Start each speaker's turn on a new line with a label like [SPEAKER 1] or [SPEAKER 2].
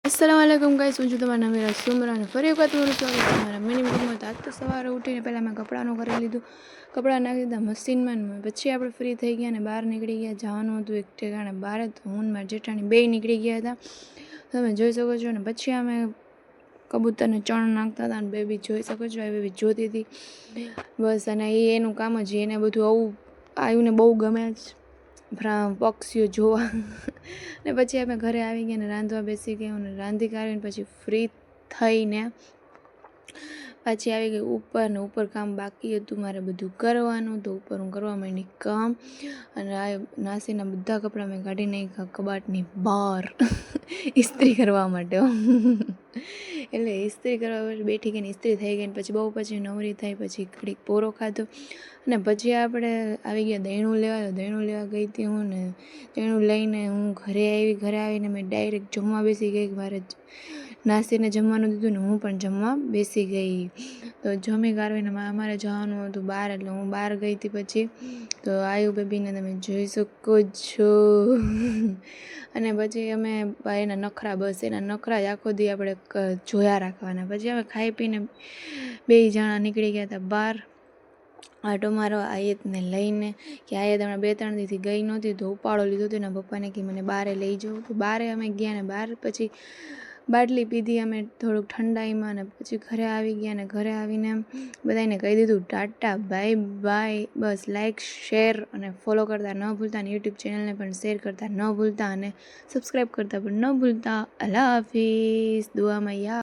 [SPEAKER 1] अस्सलामुअलैकुम गाइस, હું છું તમારા નવીરા સુમરા અને ફરી વખત તમારું સ્વાગત છે મારા મિની બ્લોગમાં। તો આજ તો સવારે ઉઠીને પહેલાં મેં કપડાંનું કરી લીધું, કપડાં નાખી દીધા મશીનમાં, પછી આપણે ફ્રી થઈ ગયા અને બહાર નીકળી ગયા। જવાનું હતું એક ઠેકાણે બહાર, તો હું મારા જેઠાણી બે નીકળી ગયા હતા, તમે જોઈ શકો છો। અને પછી અમે કબૂતરને ચણ નાખતા હતા અને બેબી જોઈ શકો છો, આ બેબી જોતી હતી બસ। અને એનું કામ જ, એને બધું આવું આવ્યું ને બહુ ગમે જ પક્ષીઓ જોવા। ને પછી અમે ઘરે આવી ગયા ને રાંધવા બેસી ગયા, અને રાંધી કાઢીને પછી ફ્રી થઈને પાછી આવી ગઈ ઉપર, ને ઉપર કામ બાકી હતું મારે બધું કરવાનું, તો ઉપર હું કરવા માંડી કામ। અને આ નાસીના બધા કપડાં મેં કાઢી નાખ્યા કબાટની બહાર ઇસ્ત્રી કરવા માટે। એટલે ઇસ્ત્રી કરવા બેઠી ગઈ ને ઇસ્ત્રી થઈ ગઈ, ને પછી બહુ પછી નવરી થઈ, પછી ઘડીક પોરો ખાધો, અને પછી આપણે આવી ગયા દહીણું લેવા। તો દહીણું લેવા ગઈ હતી હું, ને દહીણું લઈને હું ઘરે આવી। ઘરે આવીને મેં ડાયરેક્ટ જમવા બેસી ગઈ, મારે નાસીને જમવાનું દીધું ને હું પણ જમવા બેસી ગઈ। તો જમી કાઢીને અમારે જવાનું હતું બહાર, એટલે હું બહાર ગઈ હતી। પછી તો આયુ બેબીને તમે જોઈ શકો છો। અને પછી અમે એના નખરા, બસ એના નખરા જ આખો દી આપણે જોયા રાખવાના। પછી અમે ખાઈ પીને બે જણા નીકળી ગયા હતા બહાર આટો મારો આયતને લઈને, કે આયત હમણાં 2-3 દીથી ગઈ નહોતી, તો ઉપાડો લીધો હતો એના પપ્પાને કે મને બહારે લઈ જાઉં। તો બહારે અમે ગયા ને બહાર પછી બાટલી પીધી અમે થોડુંક ઠંડાઈમાં, ને પછી ઘરે આવી ગયા, ને ઘરે આવીને બધાને કહી દીધું ટાટા બાય બાય। બસ લાઈક, શેર અને ફોલો કરતા ન ભૂલતા, અને યુટ્યુબ ચેનલને પણ શેર કરતા ન ભૂલતા, અને સબસ્ક્રાઈબ કરતા પણ ન ભૂલતા। અલ્લાહ હાફિઝ, દુઆમાં યાદ।